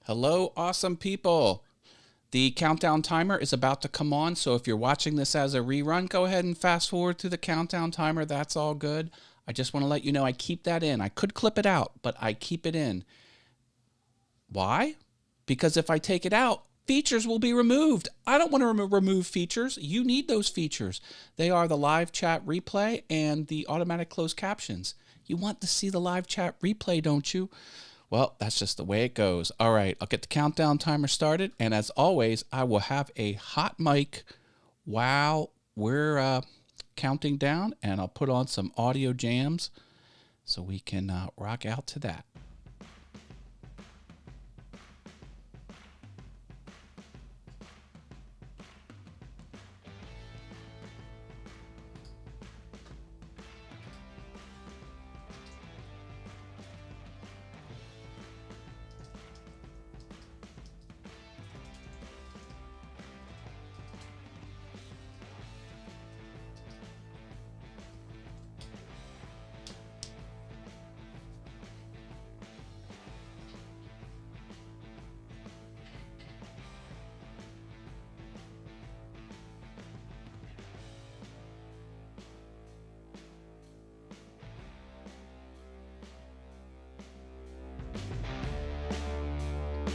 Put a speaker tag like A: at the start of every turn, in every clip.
A: Hello, awesome people. The countdown timer is about to come on, so if you're watching this as a rerun, go ahead and fast forward through the countdown timer. That's all good. I just want to let you know I keep that in. I could clip it out, but I keep it in. Why? Because if I take it out, features will be removed. I don't want to remove features. You need those features. They are the live chat replay and the automatic closed captions. You want to see the live chat replay, don't you? Well, that's just the way it goes. All right, I'll get the countdown timer started. And as always, I will have a hot mic while we're counting down. And I'll put on some audio jams so we can rock out to that.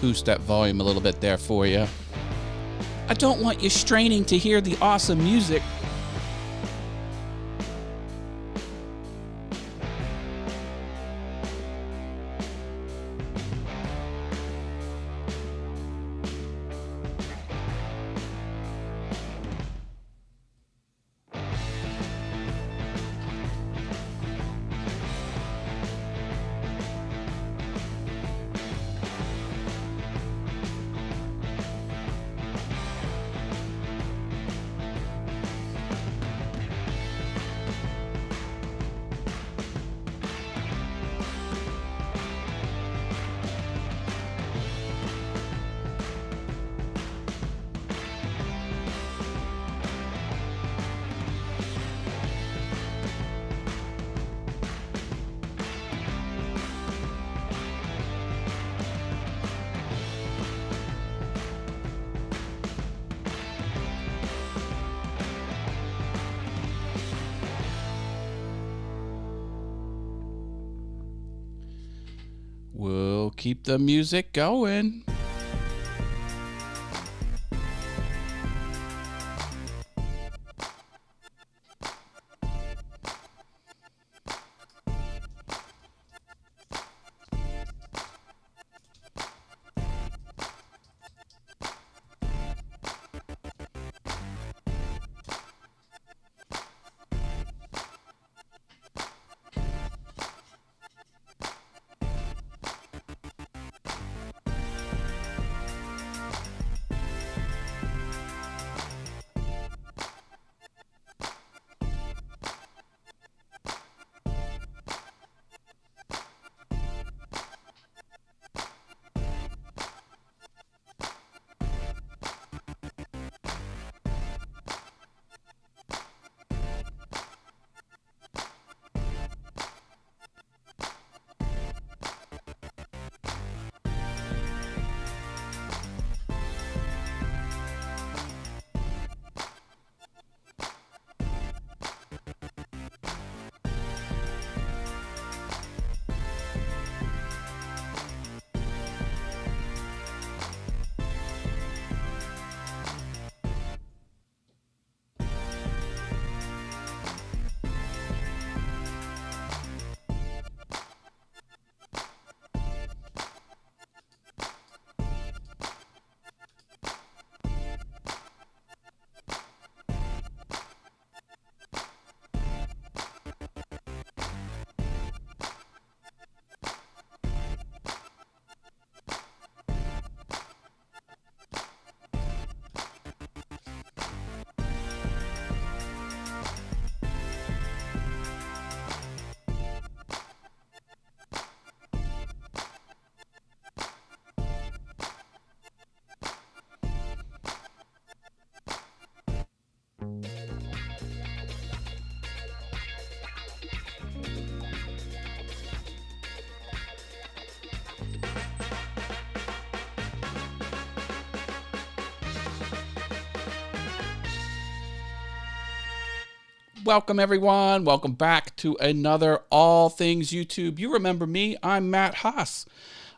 A: Boost that volume a little bit there for you. I don't want you straining to hear the awesome music. We'll keep the music going. Welcome, everyone. Welcome back to another All Things YouTube. You remember me. I'm Matt Haas.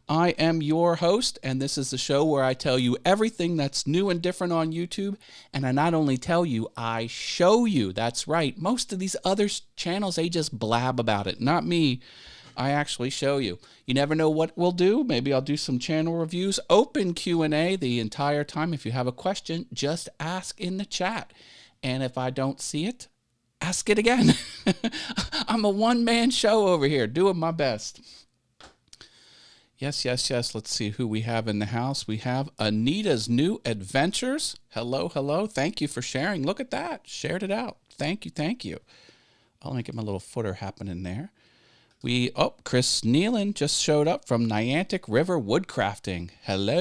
A: I am your host, and this is the show where I tell you everything that's new and different on YouTube. And I not only tell you, I show you. That's right. Most of these other channels, they just blab about it. Not me. I actually show you. You never know what we'll do. Maybe I'll do some channel reviews, open Q&A the entire time. If you have a question, just ask in the chat. And if I don't see it, ask it again. I'm a one-man show over here, doing my best. Yes. Let's see who we have in the house. We have Anita's New Adventures. Hello. Thank you for sharing. Look at that. Shared it out. Thank you. I'll make it my little footer happening there. Chris Nealon just showed up from Niantic River Woodcrafting. Hello.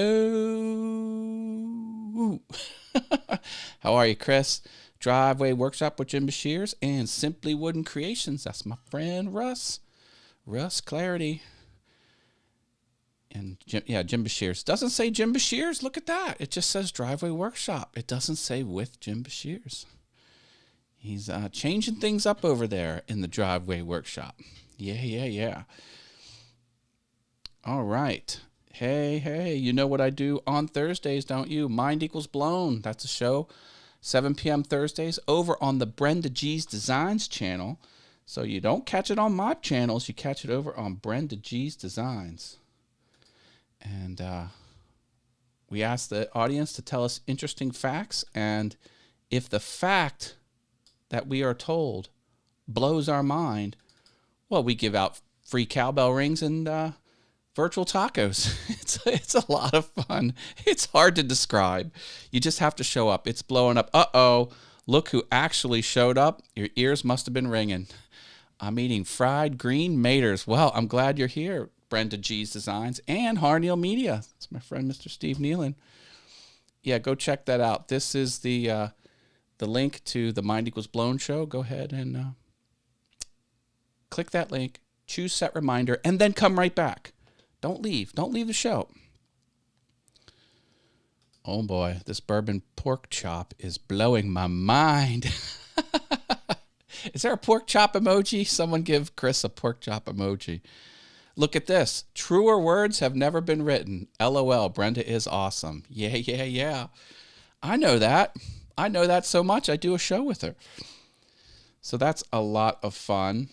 A: How are you, Chris? Driveway Workshop with Jim Bashirs and Simply Wooden Creations. That's my friend Russ. Russ Clarity. And Jim Bashirs. Doesn't say Jim Bashirs. Look at that. It just says Driveway Workshop. It doesn't say with Jim Bashirs. He's changing things up over there in the Driveway Workshop. Yeah. All right. Hey, you know what I do on Thursdays, don't you? Mind Equals Blown. That's a show, 7 p.m. Thursdays, over on the Brenda G's Designs channel. So you don't catch it on my channels, you catch it over on Brenda G's Designs. And we ask the audience to tell us interesting facts, and if the fact that we are told blows our mind, well, we give out free cowbell rings and virtual tacos. It's a lot of fun. It's hard to describe. You just have to show up. It's blowing up. Uh-oh, look who actually showed up. Your ears must have been ringing. I'm eating fried green maters. Well, I'm glad you're here, Brenda G's Designs and Harneal Media. It's my friend, Mr. Steve Nealon. Yeah, go check that out. This is the link to the Mind Equals Blown show. Go ahead and click that link, choose set reminder, and then come right back. Don't leave the show. Oh boy, this bourbon pork chop is blowing my mind. Is there a pork chop emoji? Someone give Chris a pork chop emoji. Look at this. Truer words have never been written. LOL, Brenda is awesome. Yeah. I know that so much. I do a show with her. So that's a lot of fun.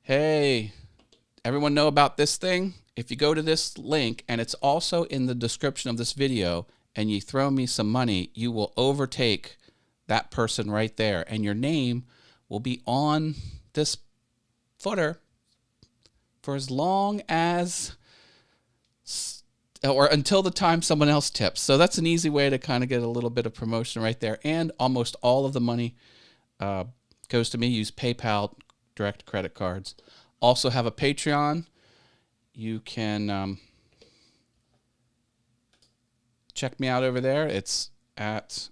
A: Hey, everyone know about this thing? If you go to this link, and it's also in the description of this video, and you throw me some money, you will overtake that person right there, and your name will be on this footer for as long as, or until the time someone else tips. So that's an easy way to kind of get a little bit of promotion right there, and almost all of the money goes to me. Use PayPal, direct credit cards. Also have a Patreon. You can check me out over there. It's at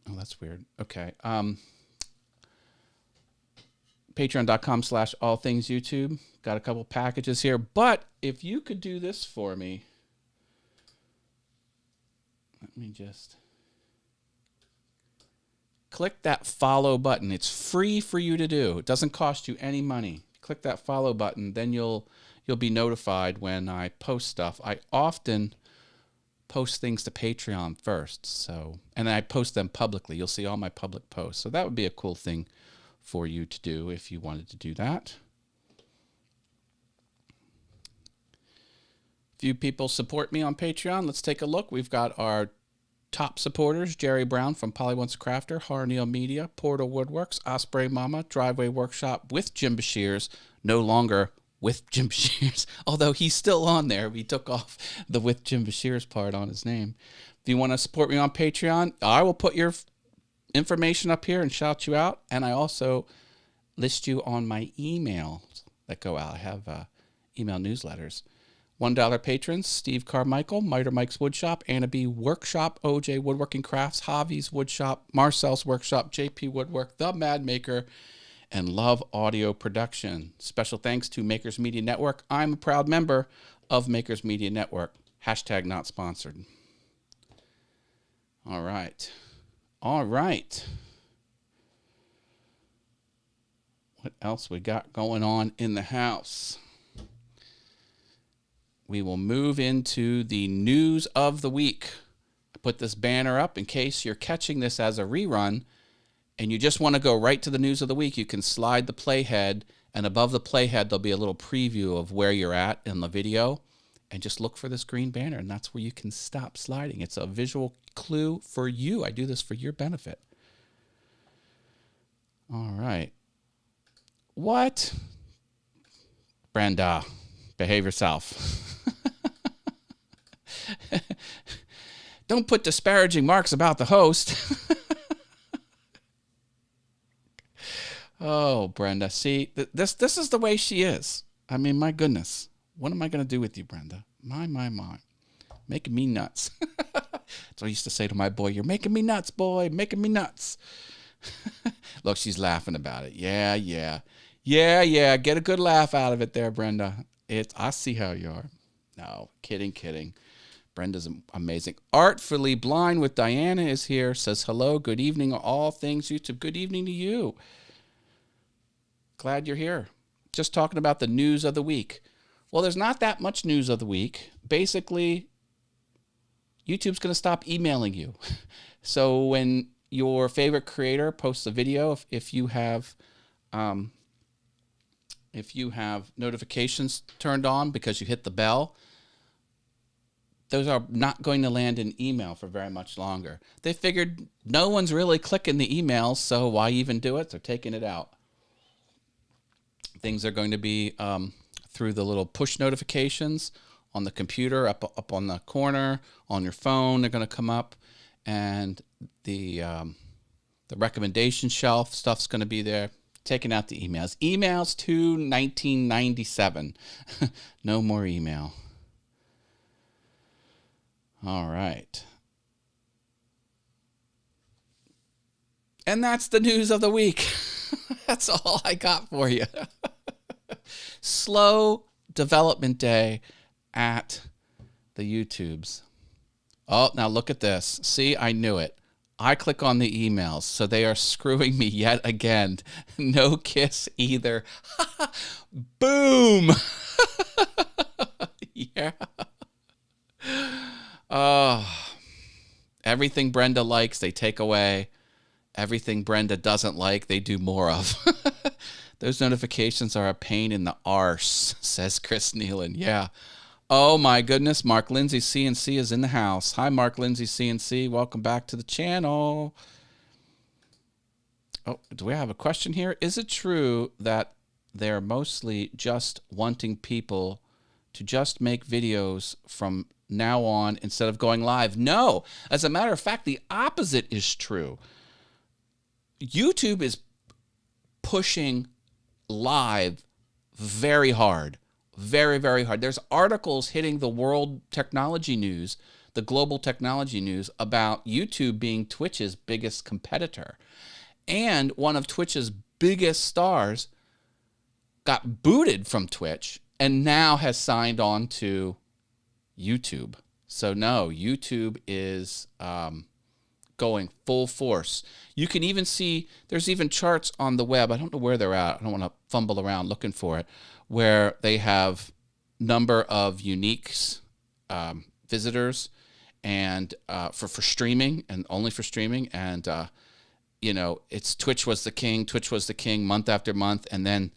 A: that's weird. Okay. Patreon.com/allthingsyoutube. Got a couple packages here. But if you could do this for me, let me just click that follow button. It's free for you to do. It doesn't cost you any money. Click that follow button, then you'll be notified when I post stuff. I often post things to Patreon first, and I post them publicly. You'll see all my public posts. So that would be a cool thing for you to do if you wanted to do that. Few people support me on Patreon. Let's take a look. We've got our top supporters: Jerry Brown from Polly Wants Crafter, Harneal Media, Portal Woodworks, Osprey Mama, Driveway Workshop with Jim Bashirs, no longer with Jim Bashirs, although he's still on there. We took off the with Jim Bashirs part on his name. If you want to support me on Patreon, I will put your information up here and shout you out, and I also list you on my emails that go out. I have email newsletters. $1 patrons: Steve Carmichael, Miter Mike's Woodshop, Anna B Workshop, OJ Woodworking Crafts, Javi's Woodshop, Marcel's Workshop, JP Woodwork, The Mad Maker, and Love Audio Production. Special thanks to Makers Media Network. I'm a proud member of Makers Media Network. # not sponsored. All right. All right. What else we got going on in the house? We will move into the news of the week. I put this banner up in case you're catching this as a rerun and you just want to go right to the news of the week. You can slide the playhead, and above the playhead, there'll be a little preview of where you're at in the video. And just look for this green banner, and that's where you can stop sliding. It's a visual clue for you. I do this for your benefit. All right. What? Brenda, behave yourself. Don't put disparaging marks about the host. Oh, Brenda, see, this is the way she is. I mean, my goodness. What am I going to do with you, Brenda? My. Making me nuts. That's what I used to say to my boy. You're making me nuts, boy. Making me nuts. Look, she's laughing about it. Yeah. Get a good laugh out of it there, Brenda. I see how you are. No, kidding. Brenda's amazing. Artfully Blind with Diana is here. Says hello. Good evening, all things YouTube. Good evening to you. Glad you're here. Just talking about the news of the week. Well, there's not that much news of the week. Basically, YouTube's going to stop emailing you. So when your favorite creator posts a video, if you have notifications turned on because you hit the bell, those are not going to land in email for very much longer. They figured no one's really clicking the emails, so why even do it? They're taking it out. Things are going to be through the little push notifications on the computer, up on the corner, on your phone. They're going to come up, and the recommendation shelf stuff's going to be there. Taking out the emails. Emails to 1997. No more email. All right. And that's the news of the week. That's all I got for you. Slow development day at the YouTubes. Oh, now look at this. See, I knew it. I click on the emails, so they are screwing me yet again. No kiss either. Boom. Yeah. Oh, everything Brenda likes, they take away. Everything Brenda doesn't like, they do more of. Those notifications are a pain in the arse, says Chris Nealon. Yeah. Oh, my goodness. Mark Lindsay CNC is in the house. Hi, Mark Lindsay CNC. Welcome back to the channel. Oh, do we have a question here? Is it true that they're mostly just wanting people to just make videos from now on instead of going live? No. As a matter of fact, the opposite is true. YouTube is pushing live very hard. Very, very hard. There's articles hitting the world technology news, the global technology news, about YouTube being Twitch's biggest competitor. And one of Twitch's biggest stars got booted from Twitch and now has signed on to YouTube. So no, YouTube is going full force. You can even see, there's even charts on the web. I don't know where they're at. I don't want to fumble around looking for it, where they have number of uniques, visitors, and for streaming, and only for streaming. And, it's Twitch was the king month after month. And then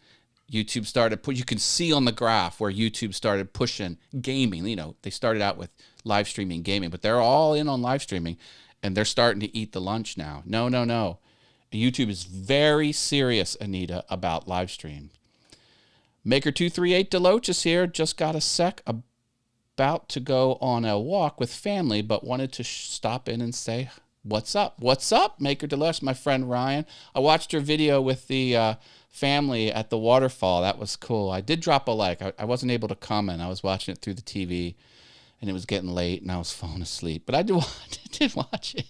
A: YouTube started, you can see on the graph where YouTube started pushing gaming. They started out with live streaming gaming, but they're all in on live streaming, and they're starting to eat the lunch now. No. YouTube is very serious, Anita, about live stream. Maker238 Deloach is here. Just got a sec. About to go on a walk with family, but wanted to stop in and say, what's up? What's up, Maker Deloach, my friend Ryan? I watched your video with the family at the waterfall. That was cool. I did drop a like. I wasn't able to comment. I was watching it through the TV, and it was getting late, and I was falling asleep. But I did watch it.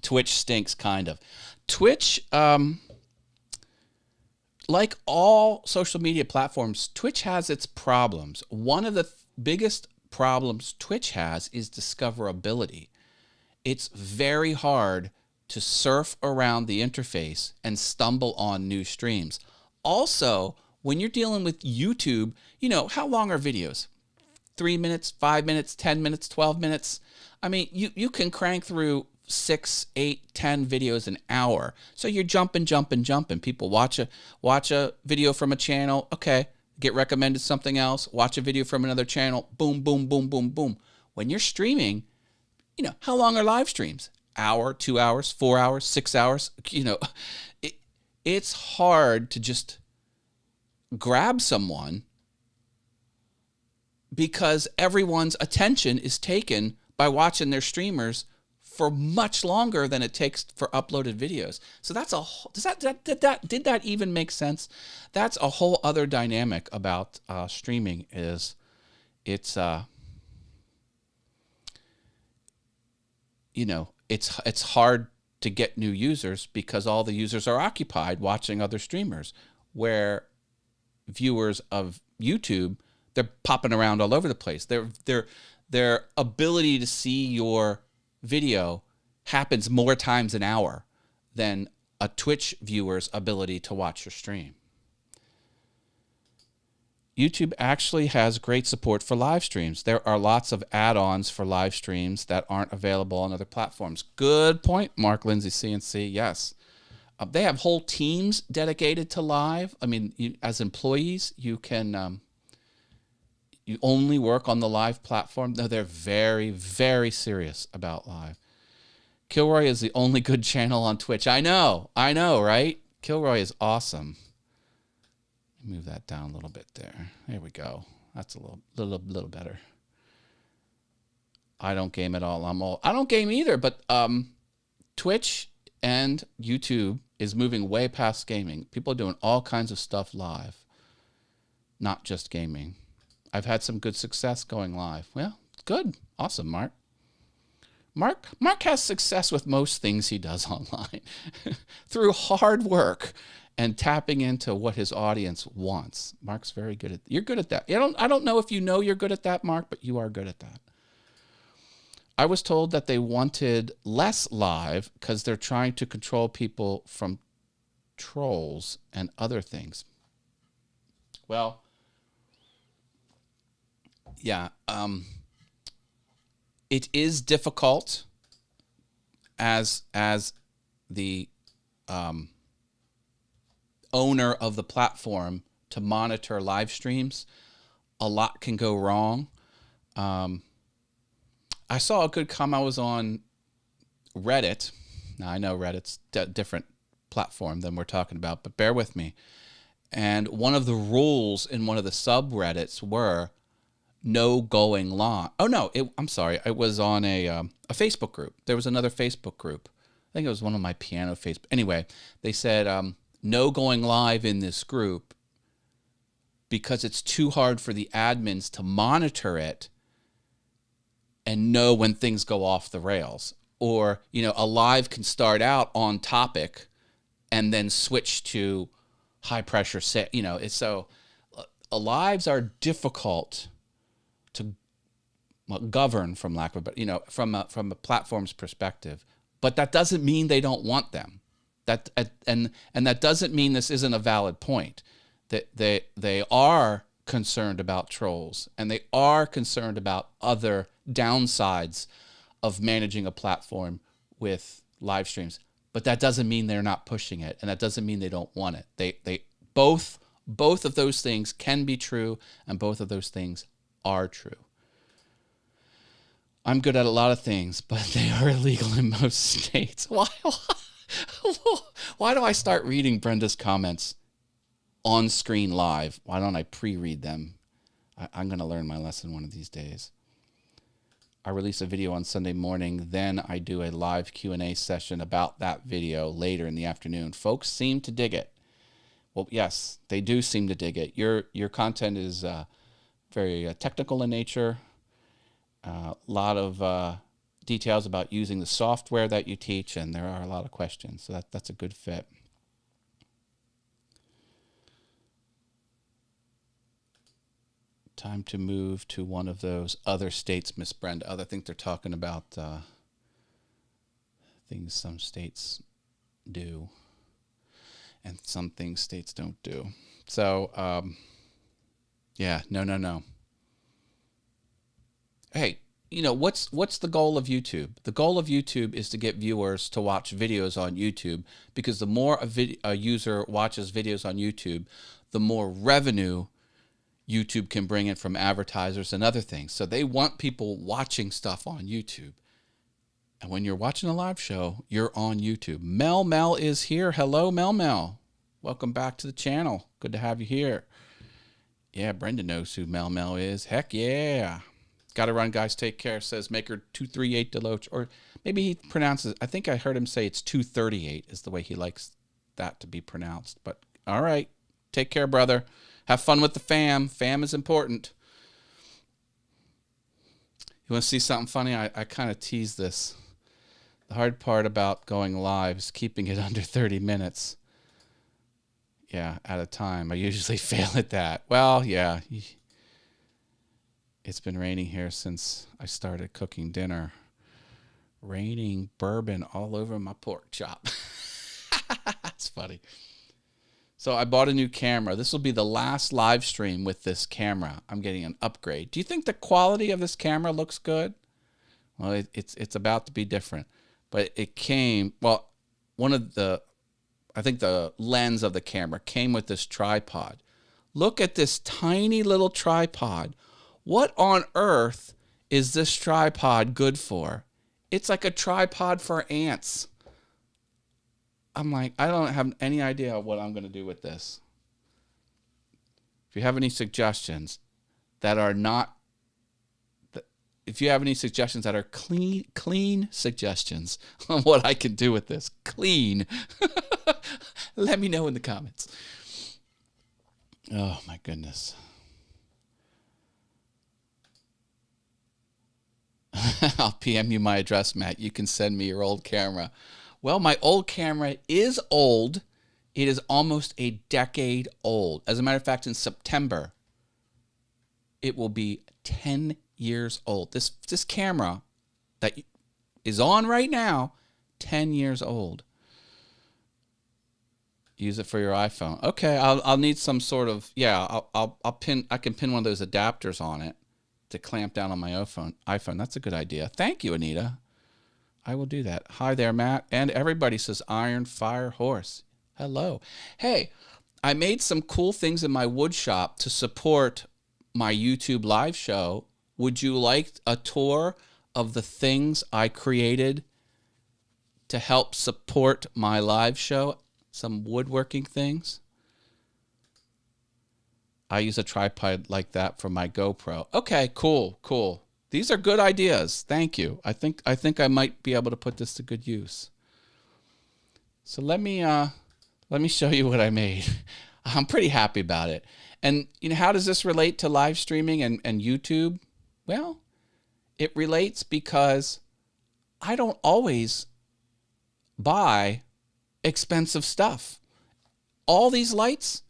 A: Twitch stinks, kind of. Twitch, like all social media platforms, Twitch has its problems. One of the biggest problems Twitch has is discoverability. it's very hard to surf around the interface and stumble on new streams. Also, when you're dealing with YouTube, you know, how long are videos? 3 minutes, 5 minutes, 10 minutes, 12 minutes. I mean, you can crank through 6, 8, 10 videos an hour. So you're jumping. People watch a video from a channel. Okay, get recommended something else. Watch a video from another channel. Boom, boom, boom, boom, boom. When you're streaming, you know, how long are live streams? Hour, 2 hours, 4 hours, 6 hours. You know, it's hard to just grab someone because everyone's attention is taken by watching their streamers for much longer than it takes for uploaded videos. So that's did that even make sense? That's a whole other dynamic about streaming. Is it's you know, it's hard to get new users because all the users are occupied watching other streamers, where viewers of YouTube, they're popping around all over the place. Their ability to see your video happens more times an hour than a Twitch viewer's ability to watch your stream. YouTube actually has great support for live streams. There are lots of add-ons for live streams that aren't available on other platforms. Good point, Mark Lindsay, CNC. Yes. They have whole teams dedicated to live. I mean, as employees, you can you only work on the live platform. No, they're very, very serious about live. Kilroy is the only good channel on Twitch. I know, right? Kilroy is awesome. Move that down a little bit there. There we go. That's a little better. I don't game at all. I don't game either, but Twitch and YouTube is moving way past gaming. People are doing all kinds of stuff live, not just gaming. I've had some good success going live. Well, good. Awesome, Mark. Mark has success with most things he does online through hard work and tapping into what his audience wants. Mark's very good at. You're good at that. I don't know if you know you're good at that, Mark, but you are good at that. I was told that they wanted less live because they're trying to control people from trolls and other things. Well, yeah, it is difficult as the owner of the platform to monitor live streams. A lot can go wrong. I saw a good comment. I was on Reddit. Now, I know Reddit's a different platform than we're talking about, but bear with me. And one of the rules in one of the subreddits were no going live. Oh, no, I'm sorry. It was on a Facebook group. There was another Facebook group. I think it was one of my piano Facebook. Anyway, they said no going live in this group because it's too hard for the admins to monitor it and know when things go off the rails. Or, you know, a live can start out on topic and then switch to high pressure set. You know, it's so lives are difficult to govern, from lack of a better, you know, from a platform's perspective. But that doesn't mean they don't want them. And that doesn't mean this isn't a valid point. That they are concerned about trolls, and they are concerned about other downsides of managing a platform with live streams. But that doesn't mean they're not pushing it, and that doesn't mean they don't want it. They both of those things can be true, and both of those things are true. I'm good at a lot of things, but they are illegal in most states. Why do I start reading Brenda's comments on screen live? Why don't I pre-read them? I'm going to learn my lesson one of these days. I release a video on Sunday morning, then I do a live Q&A session about that video later in the afternoon. Folks seem to dig it. Well, yes, they do seem to dig it. Your content is very technical in nature. A lot of details about using the software that you teach, and there are a lot of questions. So that's a good fit. Time to move to one of those other states, Miss Brenda. Other things they're talking about things some states do and some things states don't do. So, yeah, no. Hey, what's the goal of YouTube? The goal of YouTube is to get viewers to watch videos on YouTube, because the more a user watches videos on YouTube, the more revenue YouTube can bring in from advertisers and other things. So they want people watching stuff on YouTube. And when you're watching a live show, you're on YouTube. Mel is here. Hello, Mel. Welcome back to the channel. Good to have you here. Yeah, Brenda knows who Mel is. Heck yeah. Gotta run, guys. Take care, says Maker 238 Deloach. Or maybe he pronounces, I think I heard him say it's 238 is the way he likes that to be pronounced. But all right. Take care, brother. Have fun with the fam. Fam is important. You want to see something funny? I kind of tease this. The hard part about going live is keeping it under 30 minutes. Yeah, at a time. I usually fail at that. Well, yeah. It's been raining here since I started cooking dinner. Raining bourbon all over my pork chop. That's funny. So I bought a new camera. This will be the last live stream with this camera. I'm getting an upgrade. Do you think the quality of this camera looks good? Well, it's about to be different. But it came, well, I think the lens of the camera came with this tripod. Look at this tiny little tripod. What on earth is this tripod good for? It's like a tripod for ants. I'm like, I don't have any idea what I'm going to do with this. If you have any suggestions that are clean suggestions on what I can do with this, clean, let me know in the comments. Oh my goodness. I'll PM you my address, Matt. You can send me your old camera. Well, my old camera is old. It is almost a decade old. As a matter of fact, in September, it will be 10 years old. This camera that is on right now, 10 years old. Use it for your iPhone. Okay, I'll need some sort of, yeah, I can pin one of those adapters on it to clamp down on my iPhone. That's a good idea. Thank you, Anita. I will do that. Hi there, Matt. And everybody, says Iron Fire Horse. Hello. Hey, I made some cool things in my wood shop to support my YouTube live show. Would you like a tour of the things I created to help support my live show? Some woodworking things. I use a tripod like that for my GoPro. Okay, cool. These are good ideas. Thank you. I think I might be able to put this to good use. So let me show you what I made. I'm pretty happy about it. And how does this relate to live streaming and YouTube? Well, it relates because I don't always buy expensive stuff. All these lights,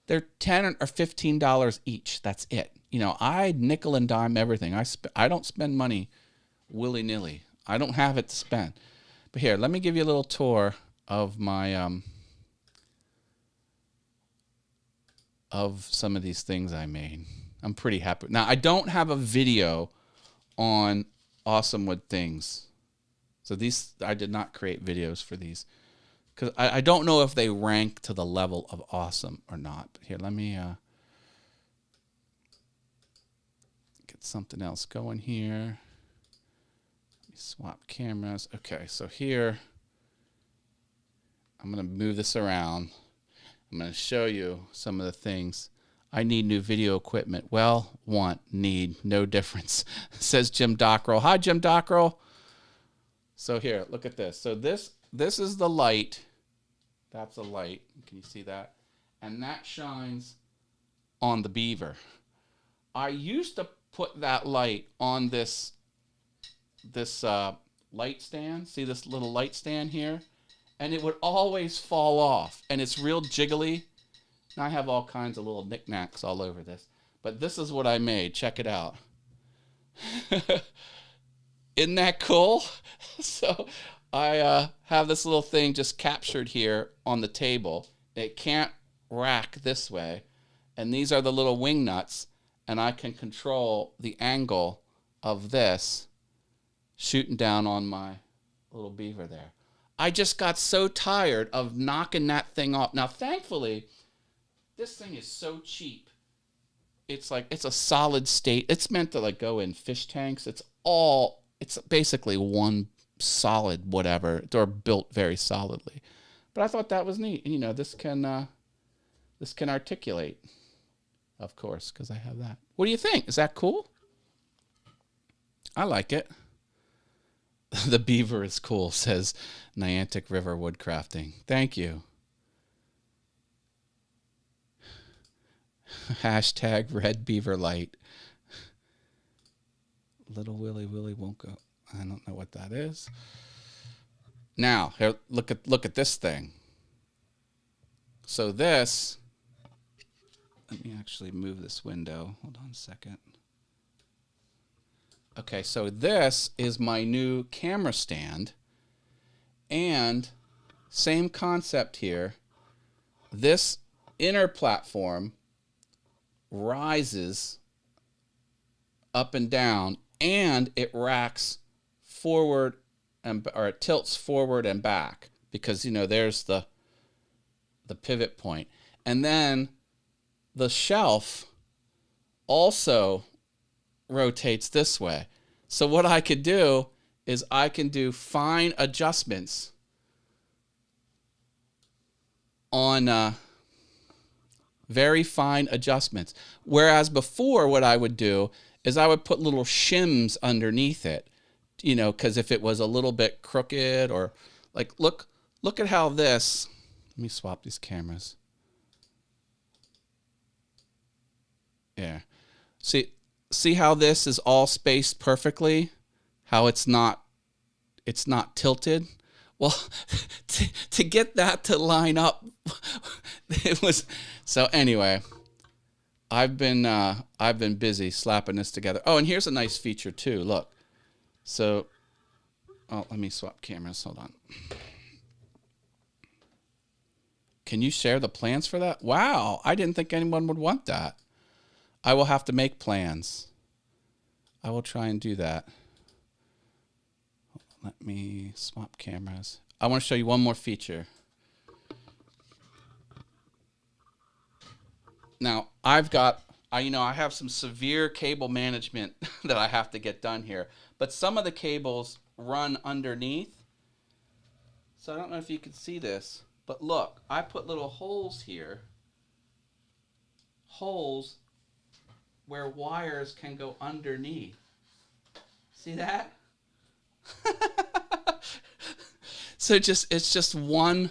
A: they're $10 or $15 each. That's it. I nickel and dime everything. I don't spend money willy-nilly. I don't have it to spend. But here, let me give you a little tour of my of some of these things I made. I'm pretty happy. Now, I don't have a video on Awesome Wood Things. So these, I did not create videos for these, because I don't know if they rank to the level of awesome or not. But here, let me get something else going here. Let me swap cameras. Okay, so here, I'm going to move this around. I'm going to show you some of the things. I need new video equipment. Well, need, no difference, says Jim Dockrell. Hi, Jim Dockrell. So here, look at this. So this is the light. That's a light. Can you see that? And that shines on the beaver. I used to put that light on this light stand. See this little light stand here? And it would always fall off. And it's real jiggly. And I have all kinds of little knickknacks all over this. But this is what I made. Check it out. Isn't that cool? So I have this little thing just captured here on the table. It can't rack this way. And these are the little wing nuts. And I can control the angle of this shooting down on my little beaver there. I just got so tired of knocking that thing off. Now, thankfully, this thing is so cheap. It's like, it's a solid state. It's meant to like go in fish tanks. It's basically one solid whatever. They're built very solidly. But I thought that was neat. You know, this can articulate, of course, because I have that. What do you think? Is that cool? I like it. The beaver is cool, says Niantic River Woodcrafting. Thank you. Hashtag red beaver light. Little Willy won't go. I don't know what that is. Now, here, look at this thing. So this, let me actually move this window. Hold on a second. Okay, so this is my new camera stand. And same concept here. This inner platform rises up and down, and it racks forward or it tilts forward and back because, you know, there's the pivot point. And then the shelf also rotates this way. So what I could do is I can do fine adjustments on very fine adjustments. Whereas before what I would do is I would put little shims underneath it, you know, because if it was a little bit crooked or like, look at how this, let me swap these cameras. Yeah. See how this is all spaced perfectly? How it's not tilted? Well, to get that to line up, it was, so anyway, I've been busy slapping this together. Oh, and here's a nice feature too. Look. So, oh, let me swap cameras. Hold on. Can you share the plans for that? Wow, I didn't think anyone would want that. I will have to make plans. I will try and do that. Let me swap cameras. I want to show you one more feature. Now, I have some severe cable management that I have to get done here, but some of the cables run underneath. So I don't know if you can see this, but look, I put little holes here. Holes where wires can go underneath. See that? So it's just one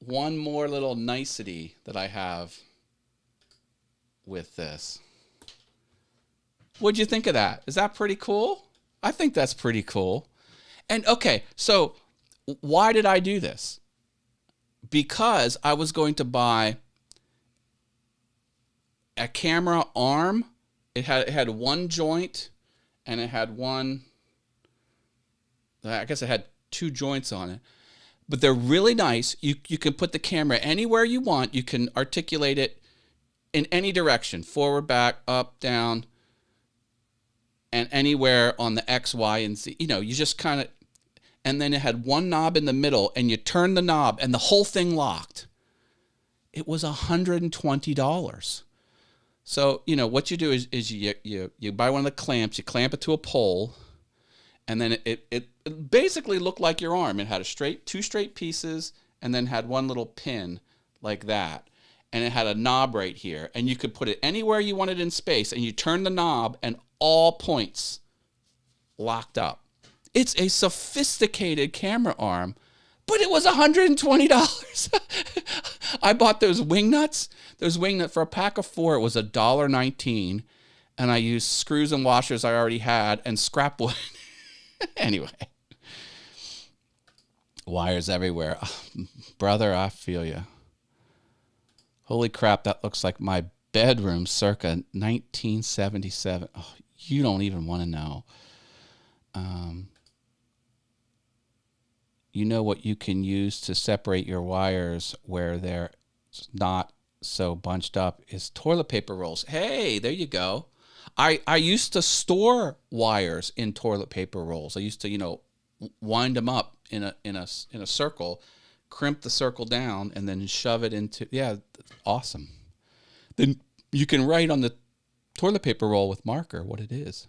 A: more little nicety that I have with this. What'd you think of that? Is that pretty cool? I think that's pretty cool. And okay, so why did I do this? Because I was going to buy a camera arm. It had one joint and it had one, I guess it had two joints on it. But they're really nice. You can put the camera anywhere you want. You can articulate it in any direction, forward, back, up, down, and anywhere on the X, Y, and Z. You know, you just kind of, and then it had one knob in the middle, and you turn the knob, and the whole thing locked. It was $120. So, you know, what you do is you buy one of the clamps, you clamp it to a pole, and then it basically looked like your arm. It had two straight pieces, and then had one little pin like that. And it had a knob right here, and you could put it anywhere you wanted in space, and you turn the knob, and all points locked up. It's a sophisticated camera arm, but it was $120. I bought those wing nuts. Those wing nuts for a pack of 4. It was $1.19, and I used screws and washers I already had and scrap wood. Anyway, wires everywhere, brother. I feel you. Holy crap, that looks like my bedroom circa 1977. Oh, you don't even want to know. you know what you can use to separate your wires where they're not so bunched up is toilet paper rolls. Hey, there you go. I used to store wires in toilet paper rolls. I used to, wind them up in a circle, crimp the circle down, and then shove it into, yeah, awesome. Then you can write on the toilet paper roll with marker what it is.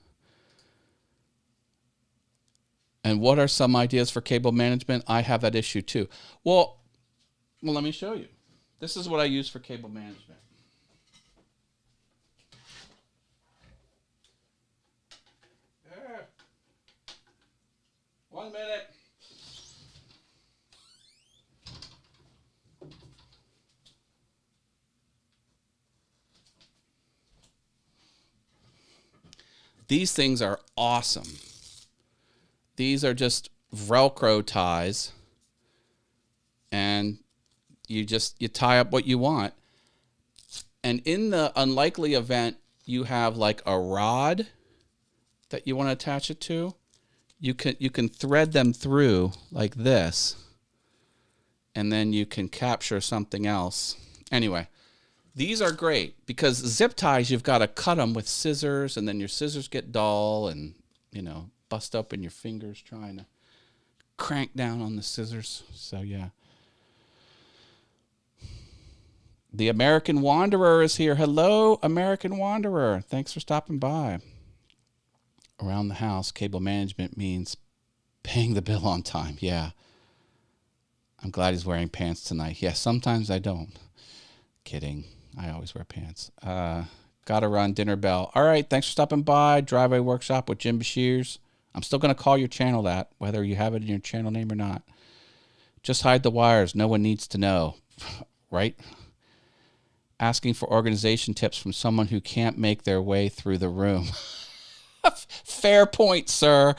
A: And what are some ideas for cable management? I have that issue too. Well, let me show you. This is what I use for cable management. There. 1 minute. These things are awesome. These are just Velcro ties, and you tie up what you want. And in the unlikely event you have like a rod that you want to attach it to, you can thread them through like this, and then you can capture something else. Anyway, these are great because zip ties, you've got to cut them with scissors, and then your scissors get dull and, bust up in your fingers trying to crank down on the scissors. So, yeah. The American Wanderer is here. Hello, American Wanderer. Thanks for stopping by. Around the house, cable management means paying the bill on time. Yeah. I'm glad he's wearing pants tonight. Yeah, sometimes I don't. Kidding. I always wear pants. Gotta run, dinner bell. All right, thanks for stopping by. Driveway Workshop with Jim Bashirs. I'm still going to call your channel that, whether you have it in your channel name or not. Just hide the wires. No one needs to know. Right? Asking for organization tips from someone who can't make their way through the room. Fair point, sir.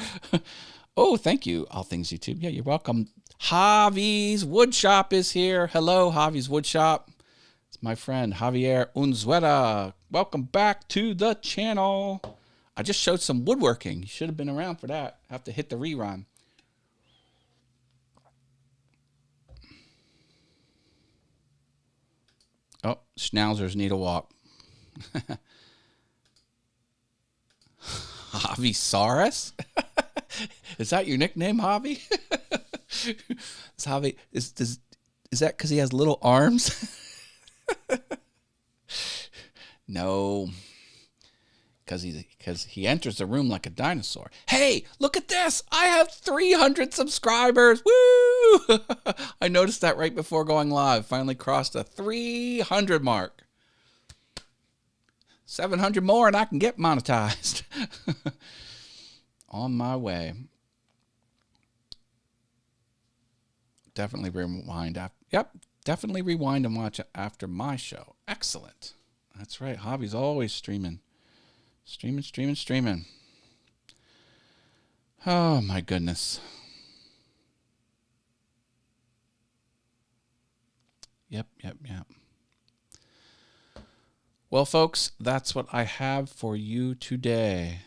A: Oh, thank you, All Things YouTube. Yeah, you're welcome. Javi's Woodshop is here. Hello, Javi's Woodshop. It's my friend Javier Unzueta. Welcome back to the channel. I just showed some woodworking. You should have been around for that. Have to hit the rerun. Oh, schnauzers need a walk. Javi Saurus? Is that your nickname, Javi? Is Javi is that because he has little arms? No. Because he enters the room like a dinosaur. Hey, look at this. I have 300 subscribers. Woo! I noticed that right before going live. Finally crossed the 300 mark. 700 more and I can get monetized. On my way. Definitely rewind. Definitely rewind and watch it after my show. Excellent. That's right. Hobby's always streaming. Streaming. Oh, my goodness. Yep. Well, folks, that's what I have for you today.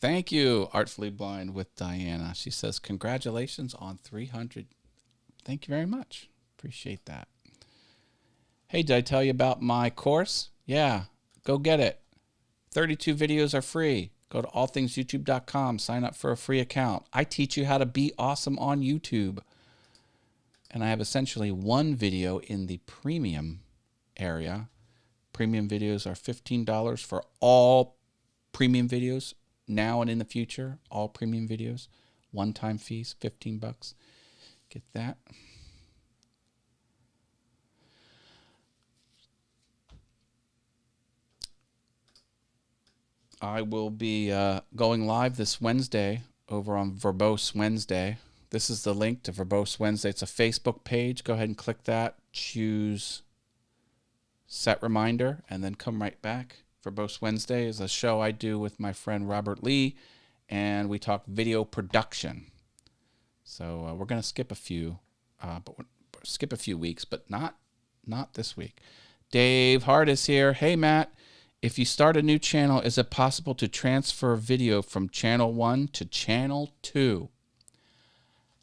A: Thank you, Artfully Blind with Diana. She says, congratulations on 300. Thank you very much. Appreciate that. Hey, did I tell you about my course? Yeah, go get it. 32 videos are free. Go to allthingsyoutube.com. Sign up for a free account. I teach you how to be awesome on YouTube. And I have essentially one video in the premium area. Premium videos are $15 for all premium videos now and in the future. All premium videos. One-time fees, $15. Get that. I will be going live this Wednesday over on Verbose Wednesday. This is the link to Verbose Wednesday. It's a Facebook page. Go ahead and click that. Choose Set Reminder, and then come right back. Verbose Wednesday is a show I do with my friend Robert Lee, and we talk video production. So we're going to skip a few weeks, but not this week. Dave Hart is here. Hey, Matt. If you start a new channel, is it possible to transfer video from channel 1 to channel 2?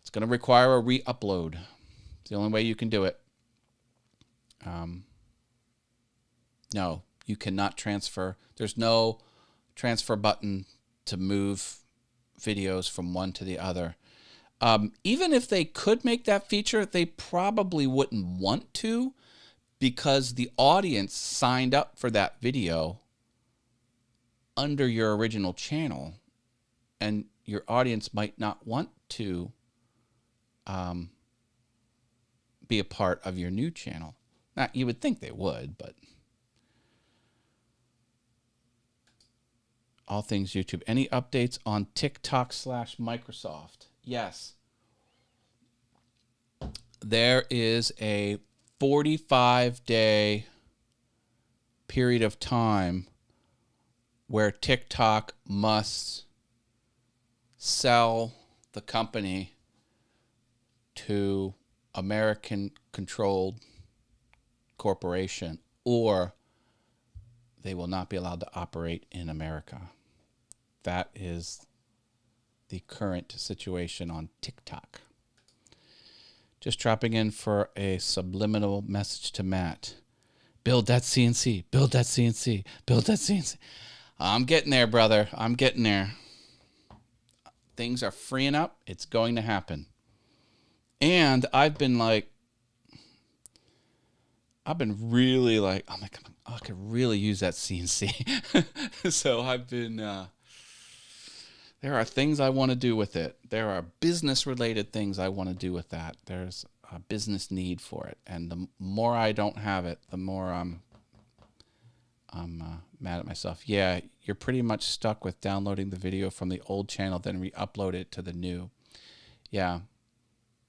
A: It's going to require a re-upload. It's the only way you can do it. No, you cannot transfer. There's no transfer button to move videos from one to the other. Even if they could make that feature, they probably wouldn't want to, because the audience signed up for that video under your original channel, and your audience might not want to be a part of your new channel. Now, you would think they would, but all things YouTube. Any updates on TikTok / Microsoft? Yes. There is a 45-day period of time where TikTok must sell the company to American-controlled corporation, or they will not be allowed to operate in America. That is the current situation on TikTok. Just dropping in for a subliminal message to Matt. Build that CNC. Build that CNC. Build that CNC. I'm getting there, brother. I'm getting there. Things are freeing up. It's going to happen. And I've been really like, oh my God, I could really use that CNC. So I've been, there are things I want to do with it. There are business related things I want to do with that. There's a business need for it. And the more I don't have it, the more I'm mad at myself. Yeah, you're pretty much stuck with downloading the video from the old channel, then re-upload it to the new. Yeah.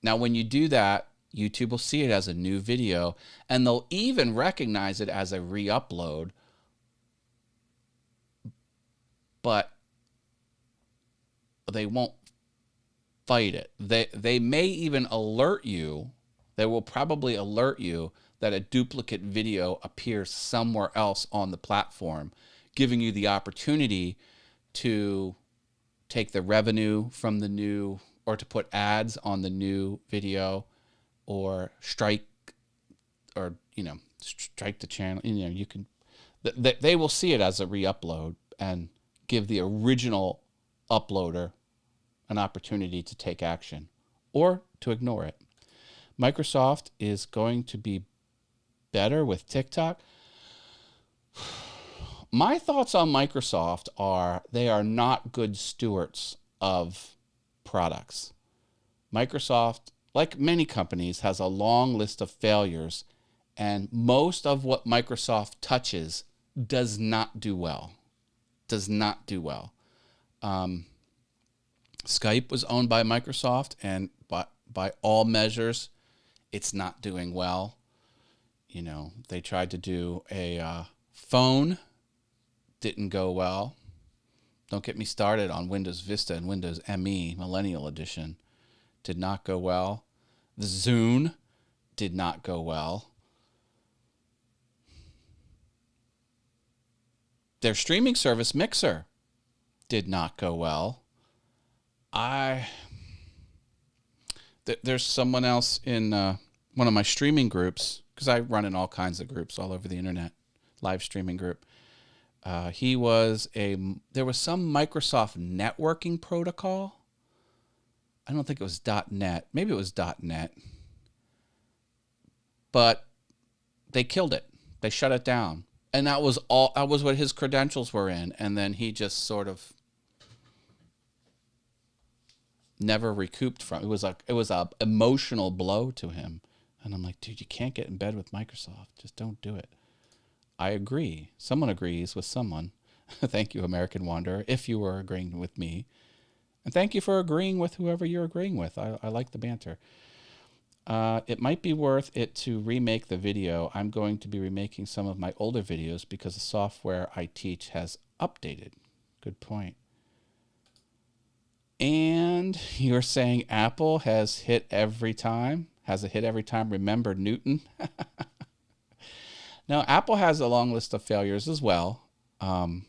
A: Now, when you do that, YouTube will see it as a new video, and they'll even recognize it as a re-upload. But they won't fight it. They may even alert you. They will probably alert you that a duplicate video appears somewhere else on the platform, giving you the opportunity to take the revenue from the new, or to put ads on the new video, or strike, or, strike the channel. You can, they will see it as a re-upload and give the original uploader an opportunity to take action or to ignore it. Microsoft is going to be better with TikTok. My thoughts on Microsoft are they are not good stewards of products. Microsoft, like many companies, has a long list of failures, and most of what Microsoft touches does not do well. Does not do well. Skype was owned by Microsoft, and by all measures, it's not doing well. They tried to do a phone, didn't go well. Don't get me started on Windows Vista and Windows ME Millennial Edition. Did not go well. The Zune did not go well. Their streaming service, Mixer, did not go well. There's someone else in one of my streaming groups, because I run in all kinds of groups all over the internet, live streaming group. There was some Microsoft networking protocol. I don't think it was .NET. Maybe it was .NET. But they killed it. They shut it down. And that was what his credentials were in. And then he just sort of never recouped from it. It was a emotional blow to him. And I'm like, dude, you can't get in bed with Microsoft. Just don't do it. I agree. Someone agrees with someone. Thank you, American Wanderer, if you were agreeing with me. And thank you for agreeing with whoever you're agreeing with. I like the banter. It might be worth it to remake the video. I'm going to be remaking some of my older videos because the software I teach has updated. Good point. And you're saying Apple has hit every time? Has a hit every time? Remember Newton? Now, Apple has a long list of failures as well. I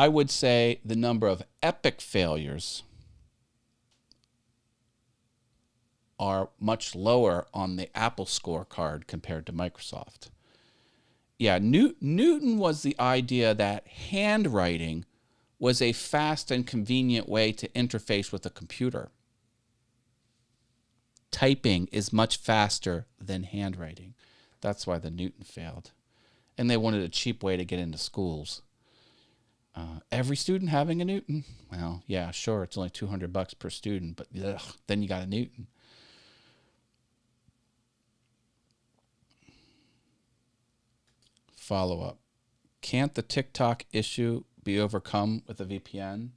A: would say the number of epic failures are much lower on the Apple scorecard compared to Microsoft. Yeah, Newton was the idea that handwriting was a fast and convenient way to interface with a computer. Typing is much faster than handwriting. That's why the Newton failed. And they wanted a cheap way to get into schools. Every student having a Newton. Well, yeah, sure, it's only $200 per student, but then you got a Newton. Follow up. Can't the TikTok issue be overcome with a VPN?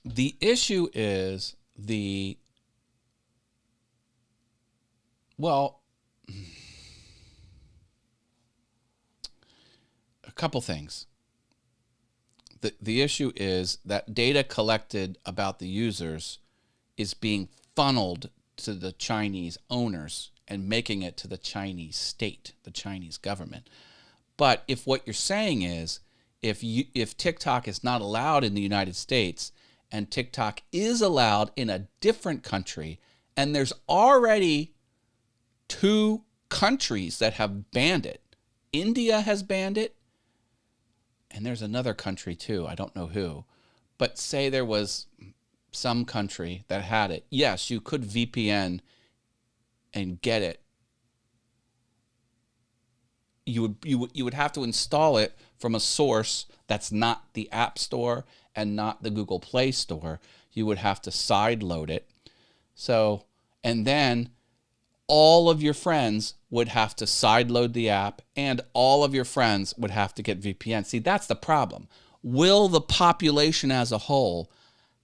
A: The issue is well, a couple things. The issue is that data collected about the users is being funneled to the Chinese owners and making it to the Chinese state, the Chinese government. But if what you're saying is, if TikTok is not allowed in the United States and TikTok is allowed in a different country, and there's already 2 countries that have banned it. India has banned it, and there's another country too, I don't know who. But say there was some country that had it. Yes, you could VPN and get it. You would have to install it from a source that's not the App Store and not the Google Play Store. You would have to sideload it. So, and then all of your friends would have to sideload the app, and all of your friends would have to get VPN. See, that's the problem. Will the population as a whole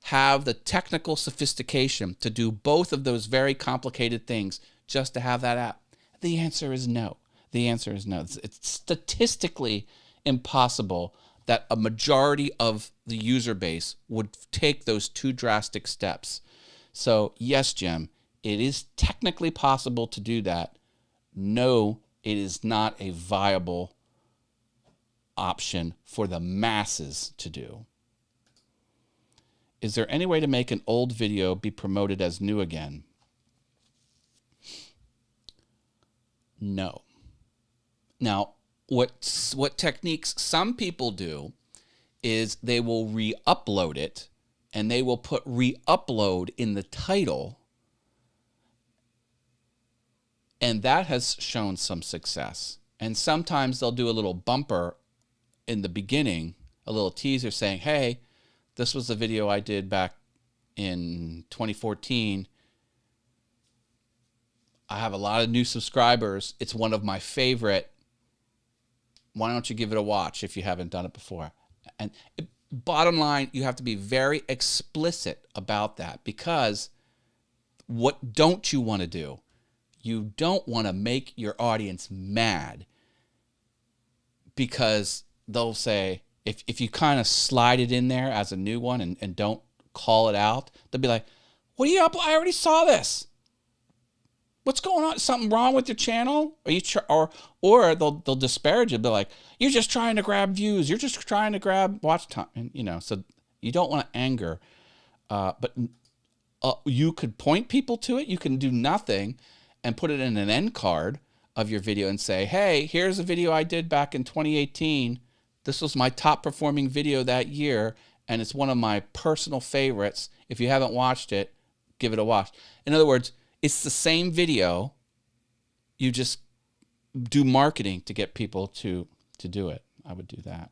A: have the technical sophistication to do both of those very complicated things just to have that app? The answer is no. The answer is no. It's statistically impossible that a majority of the user base would take those 2 drastic steps. So yes, Jim, it is technically possible to do that. No, it is not a viable option for the masses to do. Is there any way to make an old video be promoted as new again? No. Now, what techniques some people do is they will re-upload it, and they will put re-upload in the title, and that has shown some success. And sometimes they'll do a little bumper in the beginning, a little teaser saying, hey, this was the video I did back in 2014. I have a lot of new subscribers. It's one of my favorite. Why don't you give it a watch if you haven't done it before? And bottom line, you have to be very explicit about that, because what don't you want to do? You don't want to make your audience mad, because they'll say, if you kind of slide it in there as a new one and don't call it out, they'll be like, what are you up? I already saw this. What's going on? Something wrong with your channel? Are you or they'll disparage it. They're like, you're just trying to grab views. You're just trying to grab watch time. And, so you don't want to anger. But you could point people to it. You can do nothing and put it in an end card of your video and say, hey, here's a video I did back in 2018. This was my top performing video that year, and it's one of my personal favorites. If you haven't watched it, give it a watch. In other words, it's the same video. You just do marketing to get people to do it. I would do that.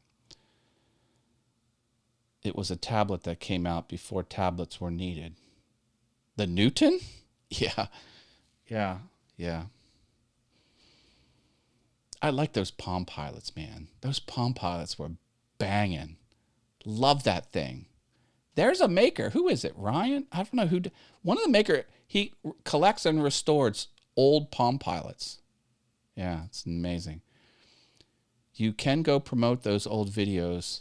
A: It was a tablet that came out before tablets were needed. The Newton? Yeah. I like those Palm Pilots, man. Those Palm Pilots were banging. Love that thing. There's a maker. Who is it? Ryan? I don't know who. One of the maker. He collects and restores old Palm Pilots. Yeah, it's amazing. You can go promote those old videos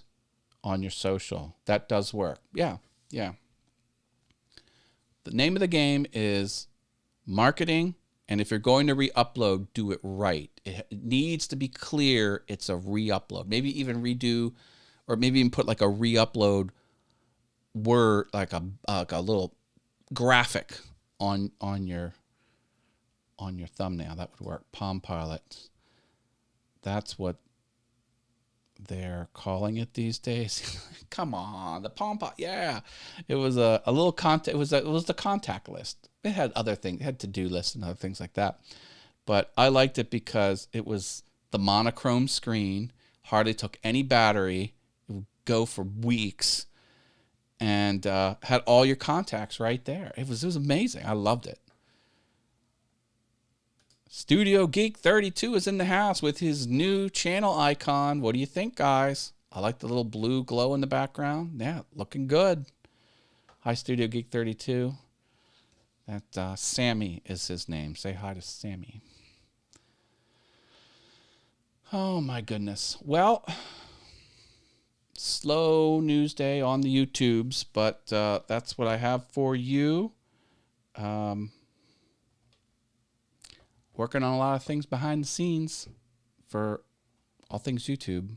A: on your social. That does work. Yeah. The name of the game is marketing And if you're going to re-upload, do it right. It needs to be clear it's a re-upload. Maybe even redo, or maybe even put like a re-upload word, like a little graphic on your thumbnail. That would work. Palm Pilot. That's what they're calling it these days. Come on, the Palm Pilot. Yeah, it was a little contact. It was the contact list. It had other things. It had to-do lists and other things like that. But I liked it because it was the monochrome screen. Hardly took any battery. It would go for weeks, and had all your contacts right there. It was amazing. I loved it. Studio Geek 32 is in the house with his new channel icon. What do you think, guys? I like the little blue glow in the background. Yeah, looking good. Hi, Studio Geek 32. That Sammy is his name. Say hi to Sammy. Oh, my goodness. Well, slow news day on the YouTubes, but that's what I have for you. Working on a lot of things behind the scenes for all things YouTube.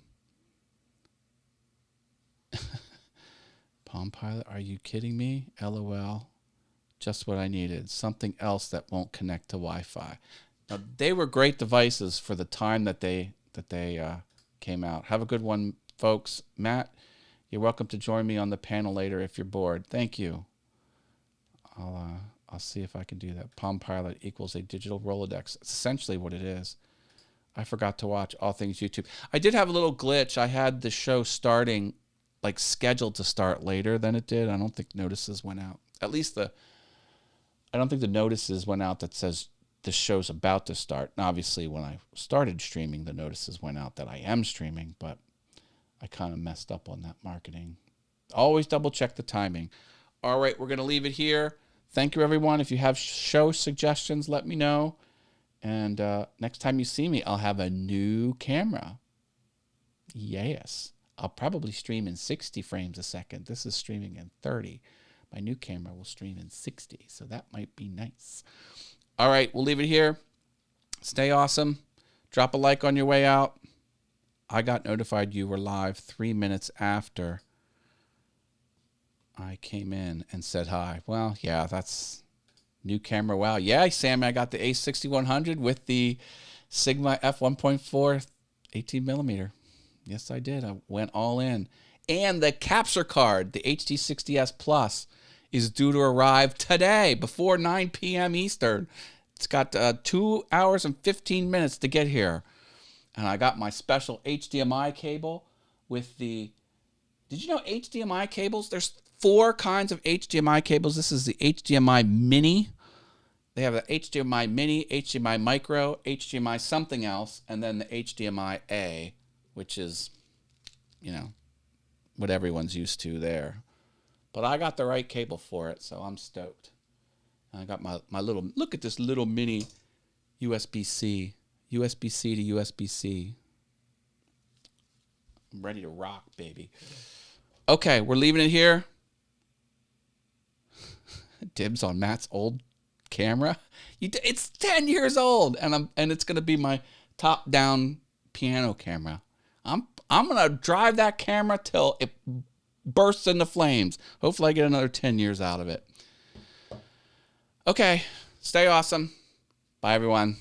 A: Palm Pilot, are you kidding me? LOL. Just what I needed. Something else that won't connect to Wi-Fi. Now, they were great devices for the time that they came out. Have a good one, folks. Matt, you're welcome to join me on the panel later if you're bored. Thank you. I'll see if I can do that. Palm Pilot equals a digital Rolodex. It's essentially what it is. I forgot to watch All Things YouTube. I did have a little glitch. I had the show starting, like scheduled to start later than it did. I don't think notices went out. At least I don't think the notices went out that says the show's about to start. And obviously, when I started streaming, the notices went out that I am streaming, but I kind of messed up on that marketing. Always double check the timing. All right, we're going to leave it here. Thank you, everyone. If you have show suggestions, let me know. And next time you see me, I'll have a new camera. Yes. I'll probably stream in 60 frames a second. This is streaming in 30. My new camera will stream in 60, so that might be nice. All right, we'll leave it here. Stay awesome. Drop a like on your way out. I got notified you were live 3 minutes after I came in and said hi. Well, yeah, that's new camera. Wow. Yeah, Sammy, I got the A6100 with the Sigma f1.4 18 millimeter. Yes, I did. I went all in. And the capture card, the HD60S Plus, is due to arrive today before 9 p.m. Eastern. It's got 2 hours and 15 minutes to get here. And I got my special HDMI cable with the... Did you know HDMI cables? There's 4 kinds of HDMI cables. This is the HDMI Mini. They have the HDMI Mini, HDMI Micro, HDMI something else, and then the HDMI A, which is, you know, what everyone's used to there. But I got the right cable for it, so I'm stoked. I got my little, look at this little mini USB-C. USB-C to USB-C. I'm ready to rock, baby. Okay, we're leaving it here. Dibs on Matt's old camera. It's 10 years old, and it's gonna be my top-down piano camera. I'm gonna drive that camera till it bursts into flames. Hopefully, I get another 10 years out of it. Okay, stay awesome. Bye, everyone.